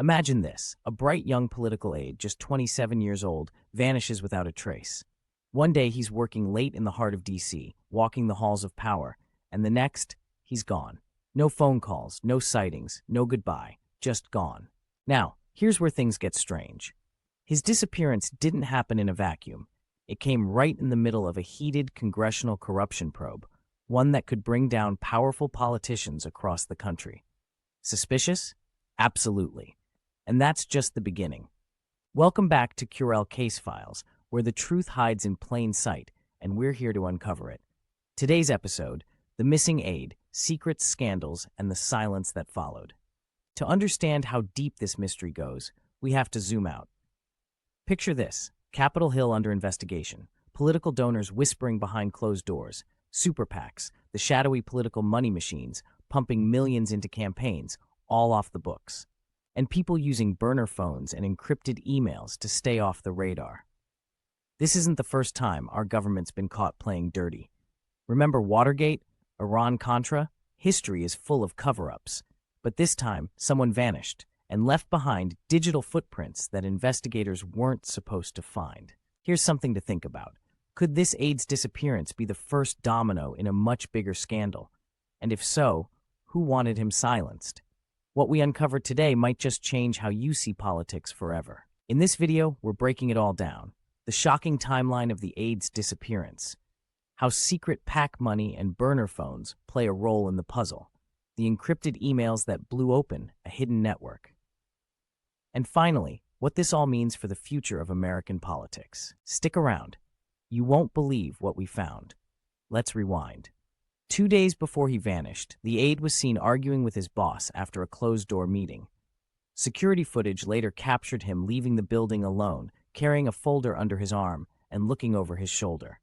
Imagine this: a bright young political aide, just 27 years old, vanishes without a trace. One day he's working late in the heart of DC, walking the halls of power, and the next, he's gone. No phone calls, no sightings, no goodbye, just gone. Now, here's where things get strange. His disappearance didn't happen in a vacuum. It came right in the middle of a heated congressional corruption probe, one that could bring down powerful politicians across the country. Suspicious? Absolutely. And that's just the beginning. Welcome back to Curell Case Files, where the truth hides in plain sight, and we're here to uncover it. Today's episode: The Missing Aide, Secrets, Scandals, and the Silence That Followed. To understand how deep this mystery goes, we have to zoom out. Picture this: Capitol Hill under investigation, political donors whispering behind closed doors, super PACs, the shadowy political money machines, pumping millions into campaigns, all off the books, and people using burner phones and encrypted emails to stay off the radar. This isn't the first time our government's been caught playing dirty. Remember Watergate, Iran-Contra? History is full of cover-ups. But this time, someone vanished and left behind digital footprints that investigators weren't supposed to find. Here's something to think about. Could this aide's disappearance be the first domino in a much bigger scandal? And if so, who wanted him silenced? What we uncovered today might just change how you see politics forever. In this video, we're breaking it all down. The shocking timeline of the aide's disappearance, how secret PAC money and burner phones play a role in the puzzle, the encrypted emails that blew open a hidden network, and finally, what this all means for the future of American politics. Stick around. You won't believe what we found. Let's rewind. 2 days before he vanished, the aide was seen arguing with his boss after a closed-door meeting. Security footage later captured him leaving the building alone, carrying a folder under his arm and looking over his shoulder.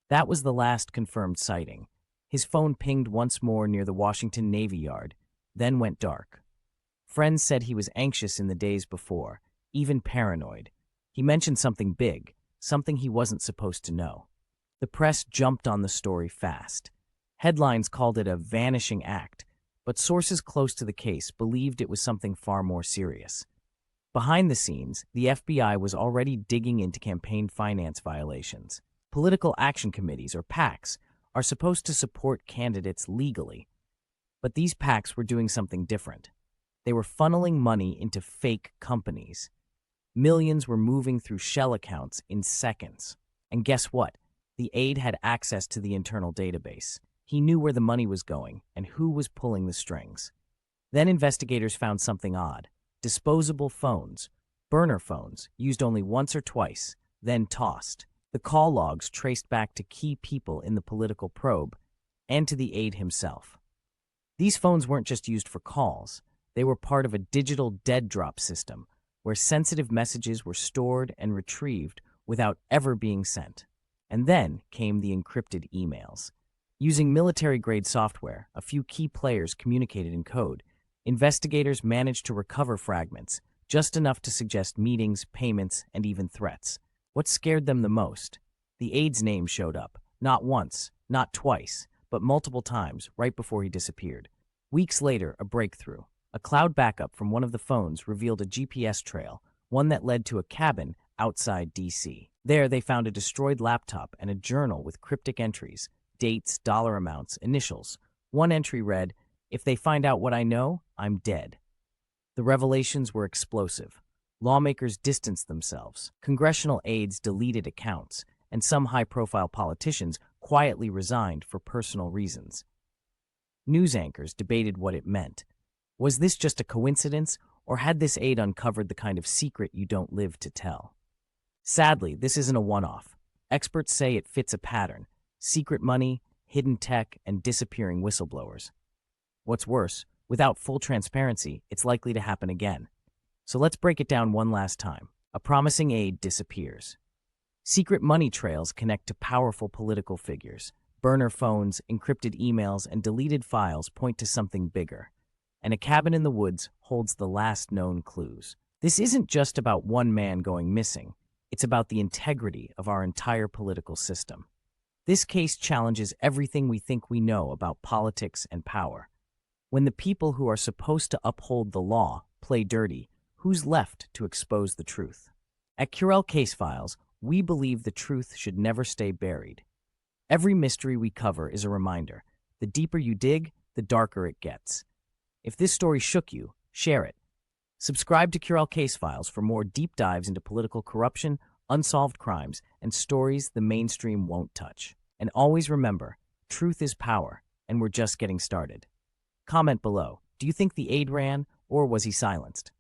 That was the last confirmed sighting. His phone pinged once more near the Washington Navy Yard, then went dark. Friends said he was anxious in the days before, even paranoid. He mentioned something big, something he wasn't supposed to know. The press jumped on the story fast. Headlines called it a vanishing act, but sources close to the case believed it was something far more serious. Behind the scenes, the FBI was already digging into campaign finance violations. Political action committees, or PACs, are supposed to support candidates legally. But these PACs were doing something different. They were funneling money into fake companies. Millions were moving through shell accounts in seconds. And guess what? The aide had access to the internal database. He knew where the money was going and who was pulling the strings. Then investigators found something odd. Disposable phones, burner phones, used only once or twice, then tossed. The call logs traced back to key people in the political probe and to the aide himself. These phones weren't just used for calls. They were part of a digital dead drop system where sensitive messages were stored and retrieved without ever being sent. And then came the encrypted emails. Using military-grade software, a few key players communicated in code. Investigators managed to recover fragments, just enough to suggest meetings, payments, and even threats. What scared them the most? The aide's name showed up, not once, not twice, but multiple times right before he disappeared. Weeks later, a breakthrough. A cloud backup from one of the phones revealed a GPS trail, one that led to a cabin outside DC. There, they found a destroyed laptop and a journal with cryptic entries, dates, dollar amounts, initials. One entry read, "If they find out what I know, I'm dead." The revelations were explosive. Lawmakers distanced themselves, congressional aides deleted accounts, and some high-profile politicians quietly resigned for personal reasons. News anchors debated what it meant. Was this just a coincidence, or had this aide uncovered the kind of secret you don't live to tell? Sadly, this isn't a one-off. Experts say it fits a pattern: secret money, hidden tech, and disappearing whistleblowers. What's worse, without full transparency, it's likely to happen again. So let's break it down one last time. A promising aide disappears. Secret money trails connect to powerful political figures. Burner phones, encrypted emails, and deleted files point to something bigger. And a cabin in the woods holds the last known clues. This isn't just about one man going missing. It's about the integrity of our entire political system. This case challenges everything we think we know about politics and power. When the people who are supposed to uphold the law play dirty, who's left to expose the truth? At Curell Case Files, we believe the truth should never stay buried. Every mystery we cover is a reminder. The deeper you dig, the darker it gets. If this story shook you, share it. Subscribe to Curell Case Files for more deep dives into political corruption, unsolved crimes, and stories the mainstream won't touch. And always remember, truth is power, and we're just getting started. Comment below. Do you think the aide ran, or was he silenced?